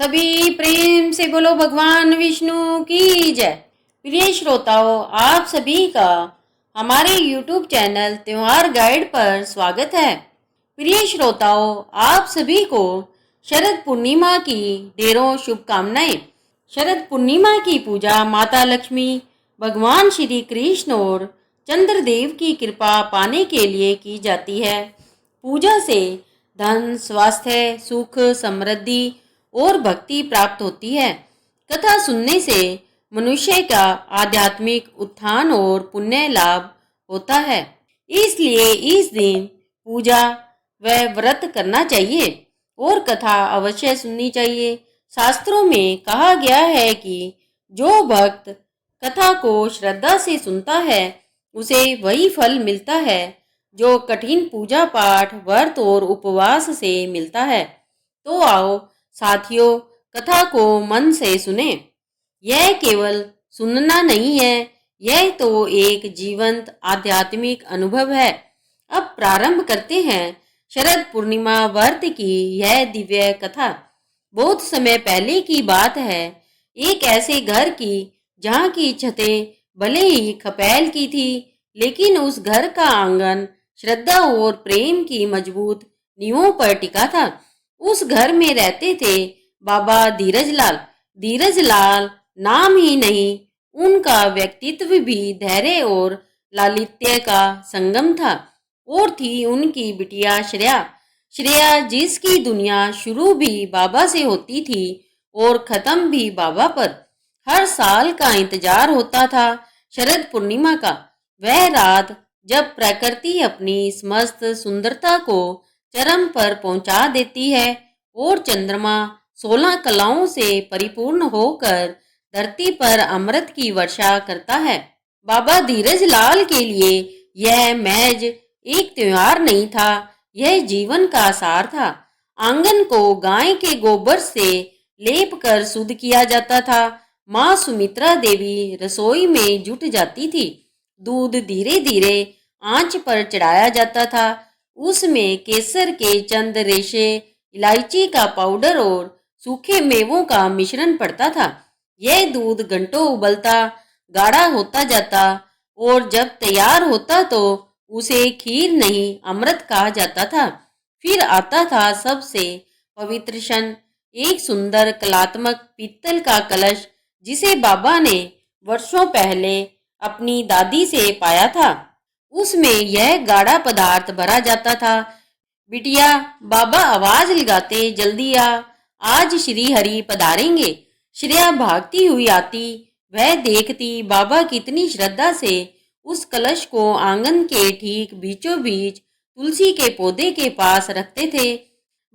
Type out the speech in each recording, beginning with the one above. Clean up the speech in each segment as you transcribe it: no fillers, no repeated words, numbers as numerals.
सभी प्रेम से बोलो भगवान विष्णु की जय। प्रिय श्रोताओं, आप सभी का हमारे YouTube चैनल त्योहार गाइड पर स्वागत है। प्रिय श्रोताओं, आप सभी को शरद पूर्णिमा की ढेरों शुभकामनाएं। शरद पूर्णिमा की पूजा माता लक्ष्मी, भगवान श्री कृष्ण और चंद्रदेव की कृपा पाने के लिए की जाती है। पूजा से धन, स्वास्थ्य, सुख, समृद्धि और भक्ति प्राप्त होती है। कथा सुनने से मनुष्य का आध्यात्मिक उत्थान और पुण्य लाभ होता है। इसलिए इस दिन पूजा व व्रत करना चाहिए और कथा अवश्य सुननी चाहिए। शास्त्रों में कहा गया है कि जो भक्त कथा को श्रद्धा से सुनता है उसे वही फल मिलता है जो कठिन पूजा पाठ, व्रत और उपवास से मिलता है। तो आओ साथियों, कथा को मन से सुने। यह केवल सुनना नहीं है, यह तो एक जीवंत आध्यात्मिक अनुभव है। अब प्रारंभ करते हैं शरद पूर्णिमा व्रत की यह दिव्य कथा। बहुत समय पहले की बात है। एक ऐसे घर की जहाँ की छतें भले ही खपैल की थी, लेकिन उस घर का आंगन श्रद्धा और प्रेम की मजबूत नींवों पर टिका था। उस घर में रहते थे बाबा धीरजलाल। धीरजलाल नाम ही नहीं, उनका व्यक्तित्व भी धैर्य और लालित्य का संगम था। और थी उनकी बिटिया श्रेया। श्रेया जिसकी दुनिया शुरू भी बाबा से होती थी और खत्म भी बाबा पर। हर साल का इंतजार होता था शरद पूर्णिमा का, वह रात जब प्रकृति अपनी समस्त सुंदरता को चरम पर पहुंचा देती है और चंद्रमा 16 कलाओं से परिपूर्ण होकर धरती पर अमृत की वर्षा करता है। बाबा धीरजलाल के लिए यह महज एक त्योहार नहीं था, यह जीवन का सार था। आंगन को गाय के गोबर से लेप कर शुद्ध किया जाता था। माँ सुमित्रा देवी रसोई में जुट जाती थी। दूध धीरे धीरे आंच पर चढ़ाया जाता था। उसमें केसर के चंद रेशे, इलायची का पाउडर और सूखे मेवों का मिश्रण पड़ता था। यह दूध घंटों उबलता, गाढ़ा होता जाता और जब तैयार होता तो उसे खीर नहीं अमृत कहा जाता था। फिर आता था सबसे पवित्र क्षण, एक सुंदर कलात्मक पीतल का कलश जिसे बाबा ने वर्षों पहले अपनी दादी से पाया था। उसमें यह गाढ़ा पदार्थ भरा जाता था। बिटिया, बाबा आवाज लगाते, जल्दी आ, आज श्री हरि पधारेंगे। श्रेया भागती हुई आती। वह देखती बाबा कितनी श्रद्धा से उस कलश को आंगन के ठीक बीचों बीच तुलसी के पौधे के पास रखते थे।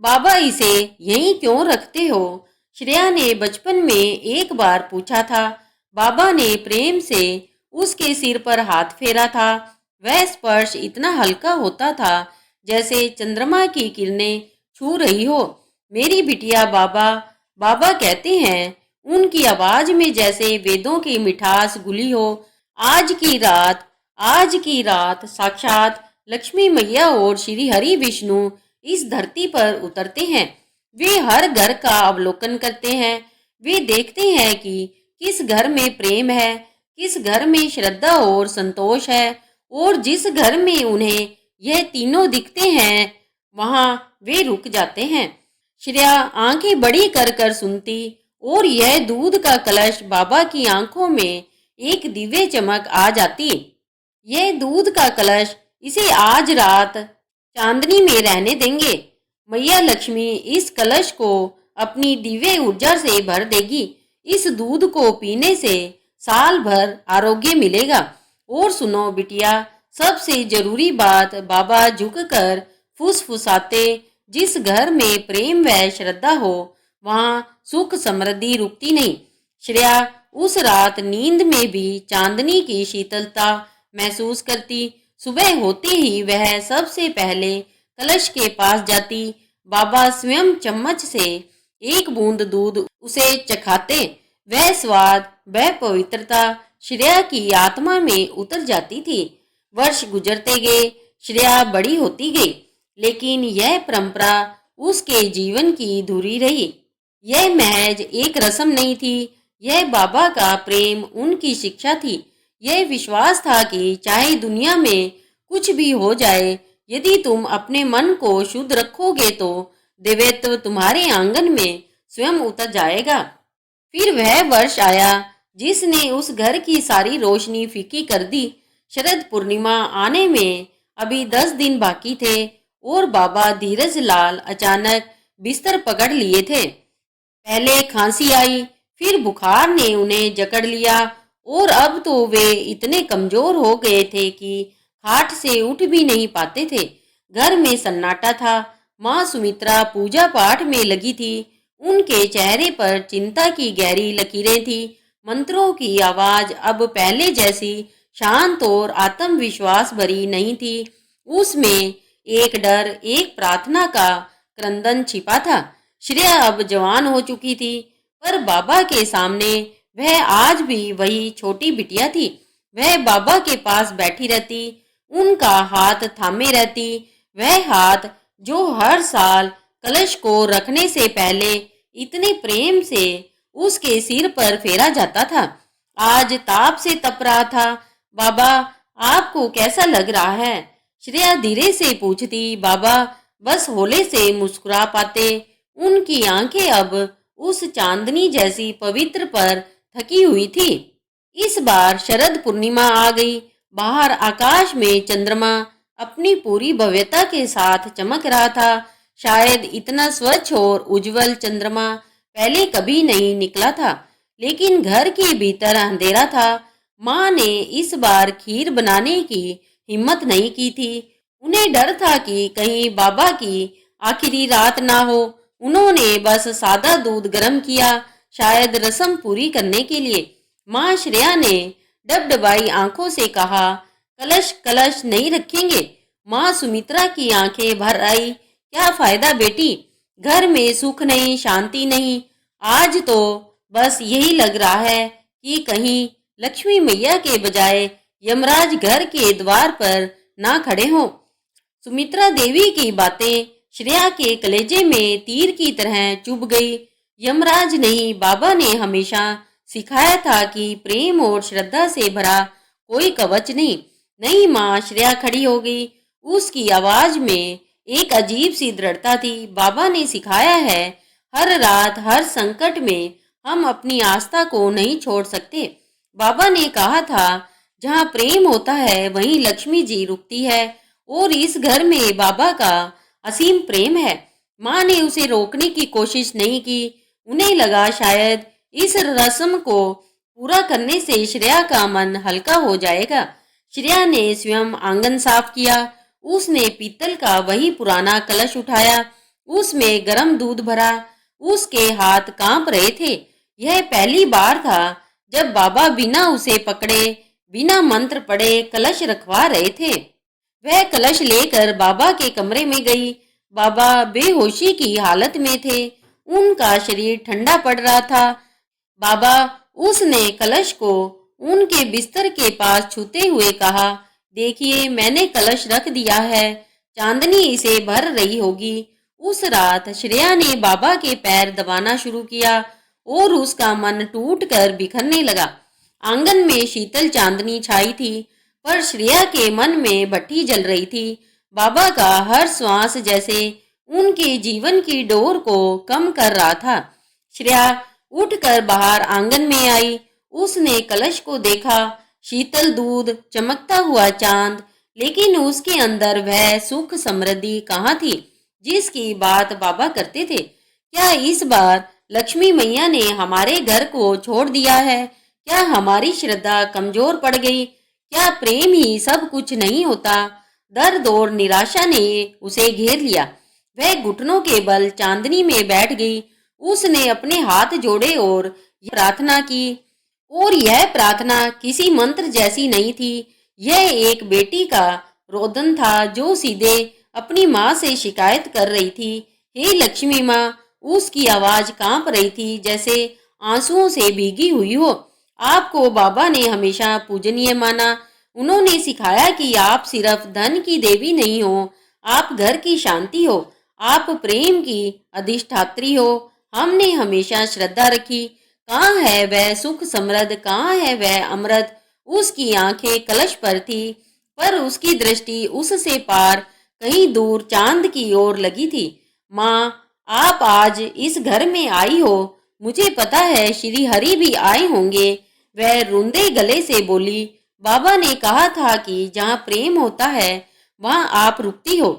बाबा, इसे यहीं क्यों रखते हो? श्रेया ने बचपन में एक बार पूछा था। बाबा ने प्रेम से उसके सिर पर हाथ फेरा था। वह स्पर्श इतना हल्का होता था जैसे चंद्रमा की किरणें छू रही हो। मेरी बिटिया बाबा, बाबा कहते हैं। उनकी आवाज में जैसे वेदों की मिठास घुली हो। आज की रात साक्षात लक्ष्मी मैया और श्री हरि विष्णु इस धरती पर उतरते हैं। वे हर घर का अवलोकन करते हैं। वे देखते हैं कि किस घर में प्रेम है, किस घर में श्रद्धा और संतोष है, और जिस घर में उन्हें यह तीनों दिखते हैं वहां वे रुक जाते हैं। श्रेया आंखें बड़ी कर कर सुनती और यह दूध का कलश बाबा की आंखों में एक दिव्य चमक आ जाती। यह दूध का कलश, इसे आज रात चांदनी में रहने देंगे। मैया लक्ष्मी इस कलश को अपनी दिव्य ऊर्जा से भर देगी। इस दूध को पीने से साल भर आरोग्य मिलेगा। और सुनो बिटिया, सबसे जरूरी बात, बाबा झुककर फुसफुसाते, जिस घर में प्रेम व श्रद्धा हो वहां सुख समृद्धि रुकती नहीं। श्रेया उस रात नींद में भी चांदनी की शीतलता महसूस करती। सुबह होते ही वह सबसे पहले कलश के पास जाती। बाबा स्वयं चम्मच से एक बूंद दूध उसे चखाते। वह स्वाद, वह पवित्रता श्रेया की आत्मा में उतर जाती थी। वर्ष गुजरते गए, श्रेया बड़ी होती गई, लेकिन यह परंपरा उसके जीवन की धुरी रही। यह महज एक रस्म नहीं थी, यह बाबा का प्रेम, उनकी शिक्षा थी। यह विश्वास था कि चाहे दुनिया में कुछ भी हो जाए, यदि तुम अपने मन को शुद्ध रखोगे तो दिव्यत्व तुम्हारे आंगन में स्वयं उतर जाएगा। फिर वह वर्ष आया जिसने उस घर की सारी रोशनी फीकी कर दी। शरद पूर्णिमा आने में अभी 10 दिन बाकी थे और बाबा धीरज लाल अचानक बिस्तर पकड़ लिए थे। पहले खांसी आई, फिर बुखार ने उन्हें जकड़ लिया और अब तो वे इतने कमजोर हो गए थे कि खाट से उठ भी नहीं पाते थे। घर में सन्नाटा था। माँ सुमित्रा पूजा पाठ में लगी थी। उनके चेहरे पर चिंता की गहरी लकीरें थी। मंत्रों की आवाज अब पहले जैसी शांत और आत्मविश्वास भरी नहीं थी। उसमें एक डर, एक प्रार्थना का क्रंदन छिपा था। श्रेया अब जवान हो चुकी थी, पर बाबा के सामने वह आज भी वही छोटी बिटिया थी। वह बाबा के पास बैठी रहती, उनका हाथ थामे रहती, वह हाथ जो हर साल कलश को रखने से पहले इतने प्रेम से उसके सिर पर फेरा जाता था, आज ताप से तप रहा था। बाबा, आपको कैसा लग रहा है? श्रेया धीरे से पूछती। बाबा बस होले से मुस्कुरा पाते। उनकी आंखें अब उस चांदनी जैसी पवित्र पर थकी हुई थी। इस बार शरद पूर्णिमा आ गई। बाहर आकाश में चंद्रमा अपनी पूरी भव्यता के साथ चमक रहा था। शायद इतना स्वच्छ और उज्जवल चंद्रमा पहले कभी नहीं निकला था। लेकिन घर के भीतर अंधेरा था। माँ ने इस बार खीर बनाने की हिम्मत नहीं की थी। उन्हें डर था कि कहीं बाबा की आखिरी रात ना हो। उन्होंने बस सादा दूध गर्म किया, शायद रस्म पूरी करने के लिए। माँ श्रेया ने डबडबाई आंखों से कहा, कलश कलश नहीं रखेंगे। माँ सुमित्रा की आंखें भर आई। क्या फायदा बेटी, घर में सुख नहीं, शांति नहीं। आज तो बस यही लग रहा है कि कहीं लक्ष्मी मैया के बजाय यमराज घर के द्वार पर ना खड़े हों। सुमित्रा देवी की बातें श्रेया के कलेजे में तीर की तरह चुभ गई। यमराज नहीं, बाबा ने हमेशा सिखाया था कि प्रेम और श्रद्धा से भरा कोई कवच नहीं। नहीं माँ, श्रेया खड़ी हो गई। उसकी आवाज में एक अजीब सी दृढ़ता थी। बाबा ने सिखाया है, हर रात हर संकट में हम अपनी आस्था को नहीं छोड़ सकते। बाबा ने कहा था, जहाँ प्रेम होता है वहीं लक्ष्मी जी रुकती है, और इस घर में बाबा का असीम प्रेम है। माँ ने उसे रोकने की कोशिश नहीं की। उन्हें लगा शायद इस रस्म को पूरा करने से श्रेया का मन हल्का हो जाएगा। श्रेया ने स्वयं आंगन साफ किया। उसने पीतल का वही पुराना कलश उठाया, उसमें गर्म दूध भरा। उसके हाथ कांप रहे थे। यह पहली बार था जब बाबा बिना उसे पकड़े, बिना मंत्र पढ़े कलश रखवा रहे थे। वह कलश लेकर बाबा के कमरे में गई। बाबा बेहोशी की हालत में थे। उनका शरीर ठंडा पड़ रहा था। बाबा, उसने कलश को उनके बिस्तर के पास छूते हुए कहा, देखिए मैंने कलश रख दिया है, चांदनी इसे भर रही होगी। उस रात श्रेया ने बाबा के पैर दबाना शुरू किया और उसका मन टूट कर बिखरने लगा। आंगन में शीतल चांदनी छाई थी, पर श्रेया के मन में भट्ठी जल रही थी। बाबा का हर श्वास जैसे उनके जीवन की डोर को कम कर रहा था। श्रेया उठकर बाहर आंगन में आई। उसने कलश को देखा, शीतल दूध, चमकता हुआ चांद, लेकिन उसके अंदर वह सुख समृद्धि कहाँ थी जिसकी बात बाबा करते थे। क्या इस बार लक्ष्मी मैया ने हमारे घर को छोड़ दिया है? क्या हमारी श्रद्धा कमजोर पड़ गई? क्या प्रेम ही सब कुछ नहीं होता? दर्द और निराशा ने उसे घेर लिया। वह घुटनों के बल चांदनी में बैठ गई। उसने अपने हाथ जोड़े और प्रार्थना की, और यह प्रार्थना किसी मंत्र जैसी नहीं थी। यह एक बेटी का रोदन था जो सीधे अपनी माँ से शिकायत कर रही थी। हे लक्ष्मी माँ, उसकी आवाज कांप रही थी जैसे आंसुओं से भीगी हुई हो। आपको बाबा ने हमेशा पूजनीय माना। उन्होंने सिखाया कि आप सिर्फ धन की देवी नहीं हो, आप घर की शांति हो, आप प्रेम की अधिष्ठात्री हो। हमने हमेशा श्रद्धा रखी। कहाँ है वह सुख समृद्ध, कहाँ है वह अमृत। उसकी आंखें कलश पर थी, पर उसकी दृष्टि उससे पार कहीं दूर चांद की ओर लगी थी। माँ, आप आज इस घर में आई हो, मुझे पता है श्री हरि भी आए होंगे। वह रुंधे गले से बोली, बाबा ने कहा था कि जहाँ प्रेम होता है वहाँ आप रुकती हो।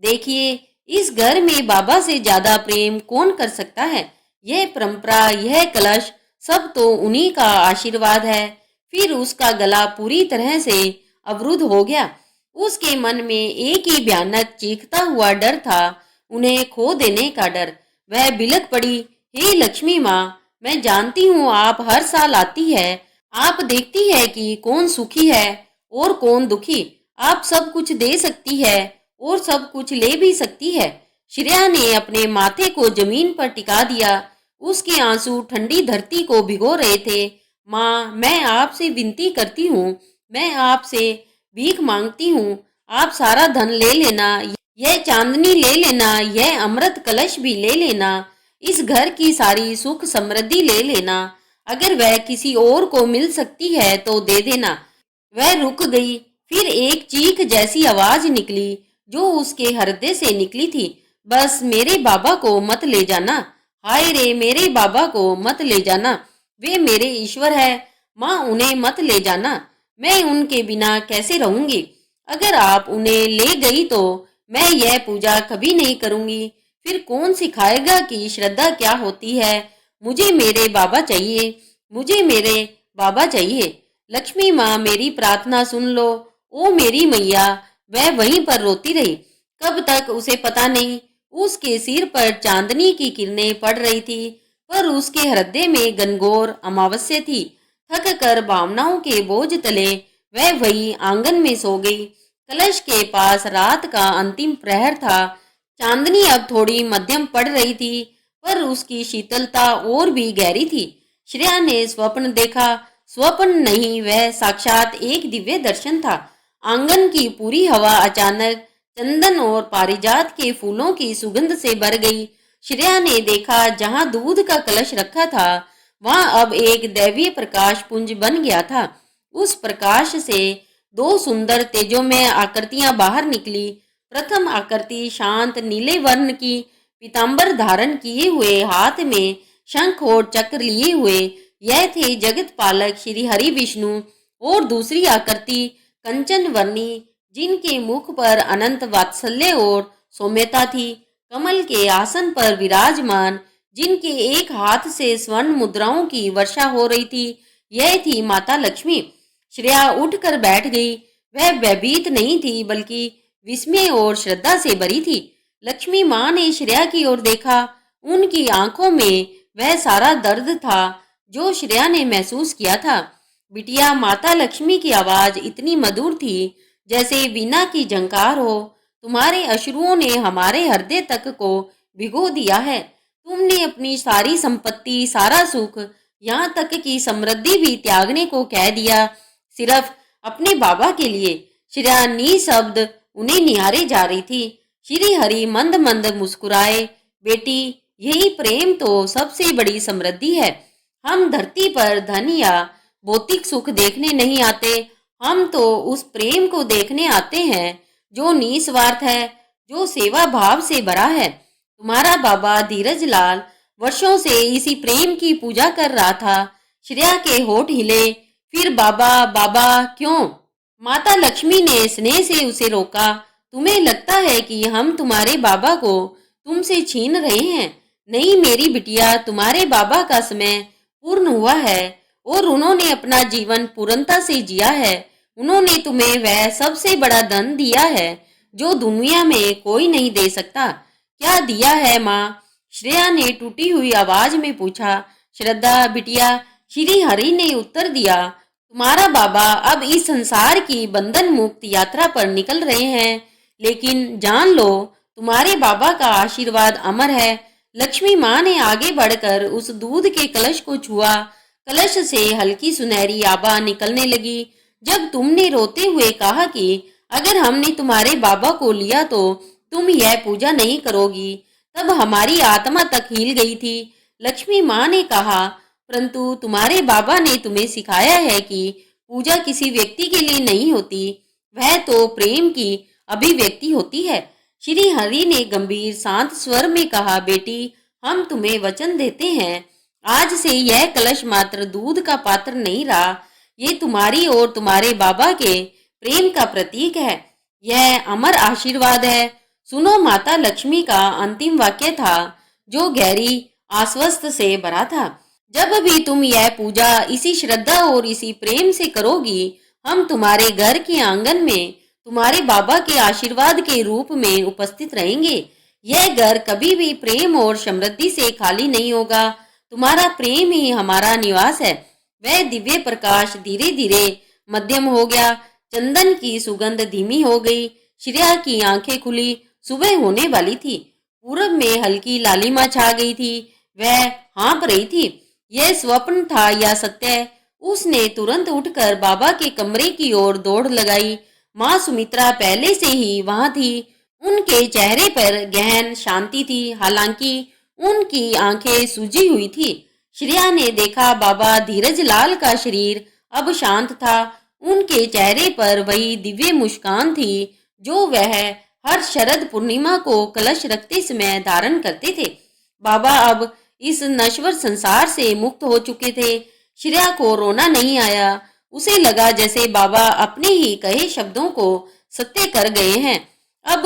देखिए, इस घर में बाबा से ज्यादा प्रेम कौन कर सकता है। यह परंपरा, यह कलश, सब तो उन्हीं का आशीर्वाद है। फिर उसका गला पूरी तरह से अवरुद्ध हो गया। उसके मन में एक ही भयानक चीखता हुआ डर था, उन्हें खो देने का डर। वह बिलख पड़ी, हे लक्ष्मी माँ, मैं जानती हूँ आप हर साल आती है, आप देखती है कि कौन सुखी है और कौन दुखी। आप सब कुछ दे सकती है और सब कुछ ले भी सकती है। श्रेया ने अपने माथे को जमीन पर टिका दिया। उसके आंसू ठंडी धरती को भिगो रहे थे। माँ, मैं आपसे विनती करती हूँ, मैं आपसे भीख मांगती हूँ, आप सारा धन ले लेना, यह चांदनी ले लेना, यह अमृत कलश भी ले लेना, इस घर की सारी सुख समृद्धि ले लेना। अगर वह किसी और को मिल सकती है तो दे देना। वह रुक गई। फिर एक चीख जैसी आवाज निकली जो उसके हृदय से निकली थी, बस मेरे बाबा को मत ले जाना। हाय रे, मेरे बाबा को मत ले जाना, वे मेरे ईश्वर है। माँ, उन्हें मत ले जाना, मैं उनके बिना कैसे रहूंगी। अगर आप उन्हें ले गई तो मैं यह पूजा कभी नहीं करूंगी। फिर कौन सिखाएगा कि श्रद्धा क्या होती है। मुझे मेरे बाबा चाहिए, मुझे मेरे बाबा चाहिए। लक्ष्मी माँ, मेरी प्रार्थना सुन लो। ओ मेरी मैया। वह वहीं पर रोती रही। कब तक उसे पता नहीं। उसके सिर पर चांदनी की किरणें पड़ रही थी, पर उसके हृदय में घनघोर अमावस्या थी। थक कर भावनाओं के बोझ तले वह वही आंगन में सो गई। कलश के पास रात का अंतिम प्रहर था। चांदनी अब थोड़ी मध्यम पड़ रही थी, पर उसकी शीतलता और भी गहरी थी। श्रेया ने स्वप्न देखा। स्वप्न नहीं, वह साक्षात एक दिव्य दर्शन था। आंगन की पूरी हवा अचानक चंदन और पारिजात के फूलों की सुगंध से भर गई। श्रेया ने देखा, जहां दूध का कलश रखा था वहां अब एक दैवीय प्रकाश पुंज बन गया था। उस प्रकाश से दो सुंदर तेजोमय आकृतियां बाहर निकली। प्रथम आकृति शांत नीले वर्ण की, पीतांबर धारण किए हुए, हाथ में शंख और चक्र लिए हुए, यह थे जगत पालक श्री हरि विष्णु। और दूसरी आकृति कंचन वर्णी, जिनके मुख पर अनंत वात्सल्य और सौम्यता थी, कमल के आसन पर विराजमान, जिनके एक हाथ से स्वर्ण मुद्राओं की वर्षा हो रही थी, यह थी माता लक्ष्मी। श्रेया उठकर बैठ गई। वह भयभीत नहीं थी, बल्कि विस्मय और श्रद्धा से भरी थी। लक्ष्मी माँ ने श्रेया की ओर देखा। उनकी आंखों में वह सारा दर्द था जो श्रेया ने महसूस किया था। बिटिया, माता लक्ष्मी की आवाज इतनी मधुर थी जैसे वीणा की झंकार हो। तुम्हारे अश्रुओं ने हमारे हृदय तक को भिगो दिया है। तुमने अपनी सारी संपत्ति, सारा सुख, यहाँ तक कि समृद्धि भी त्यागने को कह दिया, सिर्फ अपने बाबा के लिए। श्रेया निशब्द उन्हें निहारे जा रही थी। श्री हरि मंद मंद मुस्कुराए। बेटी, यही प्रेम तो सबसे बड़ी समृद्धि है। हम धरती पर धन या भौतिक सुख देखने नहीं आते, हम तो उस प्रेम को देखने आते हैं जो निस्वार्थ है, जो सेवा भाव से भरा है। तुम्हारा बाबा धीरज लाल वर्षों से इसी प्रेम की पूजा कर रहा था। श्रेया के होठ हिले। फिर बाबा बाबा क्यों? माता लक्ष्मी ने स्नेह से उसे रोका। तुम्हें लगता है कि हम तुम्हारे बाबा को तुमसे छीन रहे हैं। नहीं मेरी बिटिया, तुम्हारे बाबा का समय पूर्ण हुआ है और उन्होंने अपना जीवन पूर्णता से जिया है। उन्होंने तुम्हें वह सबसे बड़ा धन दिया है जो दुनिया में कोई नहीं दे सकता। क्या दिया है माँ? श्रेया ने टूटी हुई आवाज में पूछा। श्रद्धा बिटिया, श्री हरि ने उत्तर दिया, तुम्हारा बाबा अब इस संसार की बंधन मुक्त यात्रा पर निकल रहे हैं, लेकिन जान लो तुम्हारे बाबा का आशीर्वाद अमर है। लक्ष्मी माँ ने आगे बढ़कर उस दूध के कलश को छुआ। कलश से हल्की सुनहरी आभा निकलने लगी। जब तुमने रोते हुए कहा कि अगर हमने तुम्हारे बाबा को लिया तो तुम यह पूजा नहीं करोगी, तब हमारी आत्मा तक हिल गई थी। लक्ष्मी माँ ने कहा, परंतु तुम्हारे बाबा ने तुम्हें सिखाया है कि पूजा किसी व्यक्ति के लिए नहीं होती, वह तो प्रेम की अभिव्यक्ति होती है। श्री हरि ने गंभीर शांत स्वर में कहा, बेटी, हम तुम्हें वचन देते हैं, आज से यह कलश मात्र दूध का पात्र नहीं रहा, ये तुम्हारी और तुम्हारे बाबा के प्रेम का प्रतीक है। यह अमर आशीर्वाद है। सुनो, माता लक्ष्मी का अंतिम वाक्य था, जो गहरी आश्वस्त से भरा था। जब भी तुम यह पूजा इसी श्रद्धा और इसी प्रेम से करोगी, हम तुम्हारे घर के आंगन में तुम्हारे बाबा के आशीर्वाद के रूप में उपस्थित रहेंगे। यह घर कभी भी प्रेम और समृद्धि से खाली नहीं होगा। तुम्हारा प्रेम ही हमारा निवास है। वह दिव्य प्रकाश धीरे धीरे मध्यम हो गया। चंदन की सुगंध धीमी हो गई। श्रेया की आंखें खुली। सुबह होने वाली थी। पूरब में हल्की लालिमा छा गई थी। वह हाँप रही थी। यह स्वप्न था या सत्य? उसने तुरंत उठकर बाबा के कमरे की ओर दौड़ लगाई। माँ सुमित्रा पहले से ही वहां थी। उनके चेहरे पर गहन शांति थी, हालांकि उनकी आंखें सूजी हुई थी। श्रेया ने देखा, बाबा धीरज लाल का शरीर अब शांत था। उनके चेहरे पर वही दिव्य मुस्कान थी जो वह हर शरद पूर्णिमा को कलश रखते समय धारण करते थे। बाबा अब इस नश्वर संसार से मुक्त हो चुके थे। श्रेया को रोना नहीं आया। उसे लगा जैसे बाबा अपने ही कहे शब्दों को सत्य कर गए हैं। अब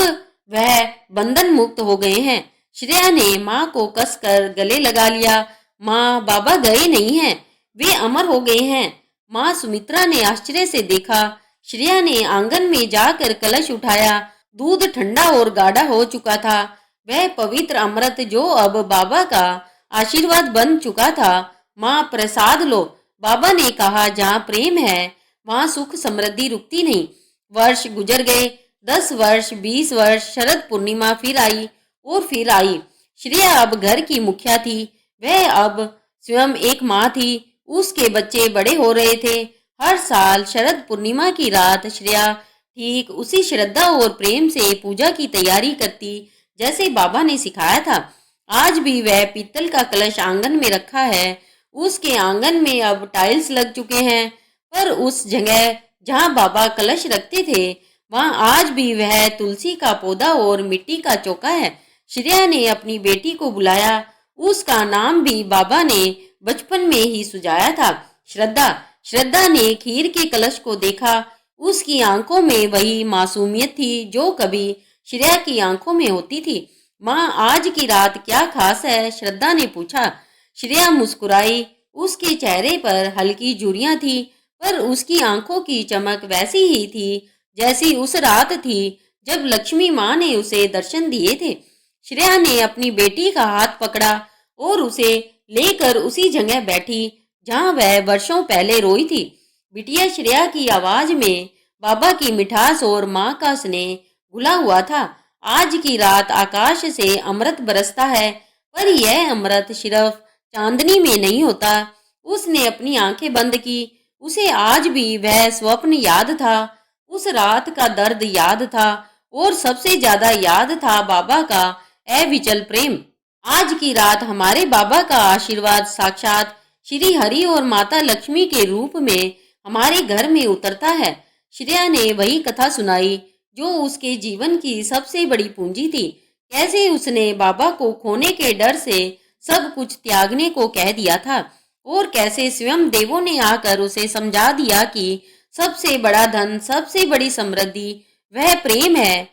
वह बंधन मुक्त हो गए हैं। श्रेया ने माँ को कसकर गले लगा लिया। माँ, बाबा गए नहीं हैं, वे अमर हो गए हैं। माँ सुमित्रा ने आश्चर्य से देखा। श्रेया ने आंगन में जाकर कलश उठाया। दूध ठंडा और गाढ़ा हो चुका था। वह पवित्र अमृत जो अब बाबा का आशीर्वाद बन चुका था। माँ, प्रसाद लो। बाबा ने कहा, जहाँ प्रेम है वहाँ सुख समृद्धि रुकती नहीं। वर्ष गुजर गए। 10 वर्ष, 20 वर्ष। शरद पूर्णिमा फिर आई और फिर आई। श्रेया अब घर की मुखिया थी। वह अब स्वयं एक माँ थी। उसके बच्चे बड़े हो रहे थे। हर साल शरद पूर्णिमा की रात श्रेया ठीक उसी श्रद्धा और प्रेम से पूजा की तैयारी करती जैसे बाबा ने सिखाया था। आज भी वह पीतल का कलश आंगन में रखा है। उसके आंगन में अब टाइल्स लग चुके हैं, पर उस जगह जहाँ बाबा कलश रखते थे वहाँ आज भी वह तुलसी का पौधा और मिट्टी का चौका है। श्रेया ने अपनी बेटी को बुलाया। उसका नाम भी बाबा ने बचपन में ही सुझाया था, श्रद्धा। श्रद्धा ने खीर के कलश को देखा। उसकी आंखों में वही मासूमियत थी जो कभी श्रेया की आंखों में होती थी। माँ, आज की रात क्या खास है? श्रद्धा ने पूछा। श्रेया मुस्कुराई। उसके चेहरे पर हल्की झुर्रियां थी, पर उसकी आंखों की चमक वैसी ही थी जैसी उस रात थी जब लक्ष्मी माँ ने उसे दर्शन दिए थे। श्रेया ने अपनी बेटी का हाथ पकड़ा और उसे लेकर उसी जगह बैठी जहाँ वह वर्षों पहले रोई थी। बिटिया, श्रेया की आवाज में बाबा की मिठास और माँ का स्नेह घुला हुआ था। आज की रात आकाश से अमृत बरसता है, पर यह अमृत सिर्फ चांदनी में नहीं होता। उसने अपनी आंखें बंद की। उसे आज भी वह स्वप्न याद था। उस रात का दर्द याद था और सबसे ज्यादा याद था बाबा का अविचल प्रेम। आज की रात हमारे बाबा का आशीर्वाद साक्षात श्री हरि और माता लक्ष्मी के रूप में हमारे घर में उतरता है। श्रेया ने वही कथा सुनाई जो उसके जीवन की सबसे बड़ी पूंजी थी। कैसे उसने बाबा को खोने के डर से सब कुछ त्यागने को कह दिया था और कैसे स्वयं देवों ने आकर उसे समझा दिया कि सबसे बड़ा धन, सबसे बड़ी समृद्धि वह प्रेम है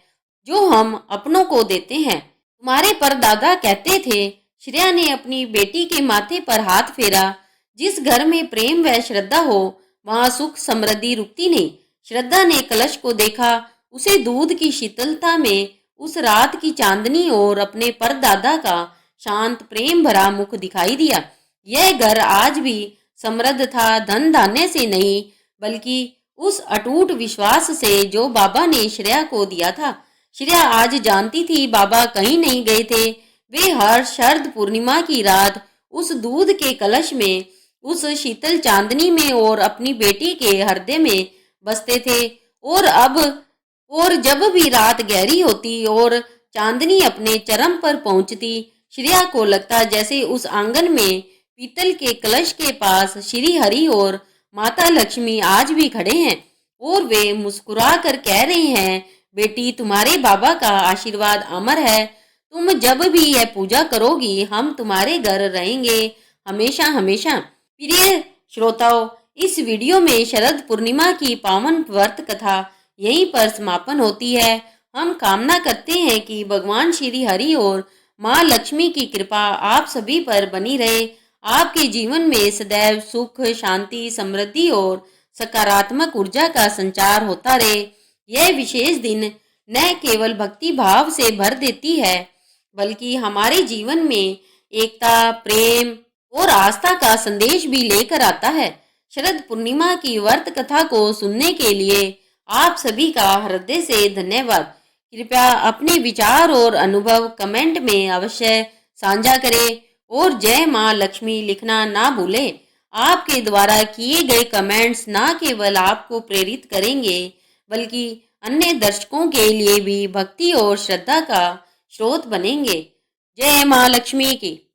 जो हम अपनों को देते हैं। तुम्हारे परदादा कहते थे। श्रेया ने अपनी बेटी के माथे पर हाथ फेरा। जिस घर में प्रेम व श्रद्धा हो वहां सुख समृद्धि रुकती नहीं। श्रद्धा ने कलश को देखा। उसे दूध की शीतलता में उस रात की चांदनी और अपने परदादा का शांत प्रेम भरा मुख दिखाई दिया। यह घर आज भी समृद्ध था, धन धान्य से नहीं, बल्कि उस अटूट विश्वास से जो बाबा ने श्रेया को दिया था। श्रेया आज जानती थी बाबा कहीं नहीं गए थे। वे हर शरद पूर्णिमा की रात उस दूध के कलश में, उस शीतल चांदनी में और अपनी बेटी के हृदय में बसते थे। और जब भी रात गहरी होती और चांदनी अपने चरम पर पहुंचती, श्रेया को लगता जैसे उस आंगन में पीतल के कलश के पास श्री हरि और माता लक्ष्मी आज भी खड़े हैं और वे मुस्कुरा कर कह रहे हैं, बेटी तुम्हारे बाबा का आशीर्वाद अमर है। तुम जब भी यह पूजा करोगी हम तुम्हारे घर रहेंगे हमेशा हमेशा। प्रिय श्रोताओं, इस वीडियो में शरद पूर्णिमा की पावन व्रत कथा यहीं पर समापन होती है। हम कामना करते हैं कि भगवान श्री हरि और माँ लक्ष्मी की कृपा आप सभी पर बनी रहे। आपके जीवन में सदैव सुख, शांति, समृद्धि और सकारात्मक ऊर्जा का संचार होता रहे। यह विशेष दिन न केवल भक्ति भाव से भर देती है बल्कि हमारे जीवन में एकता, प्रेम और आस्था का संदेश भी लेकर आता है। शरद पूर्णिमा की व्रत कथा को सुनने के लिए आप सभी का हृदय से धन्यवाद। कृपया अपने विचार और अनुभव कमेंट में अवश्य साझा करें और जय माँ लक्ष्मी लिखना ना भूलें। आपके द्वारा किए गए कमेंट्स ना केवल आपको प्रेरित करेंगे बल्कि अन्य दर्शकों के लिए भी भक्ति और श्रद्धा का स्रोत बनेंगे। जय माँ लक्ष्मी की।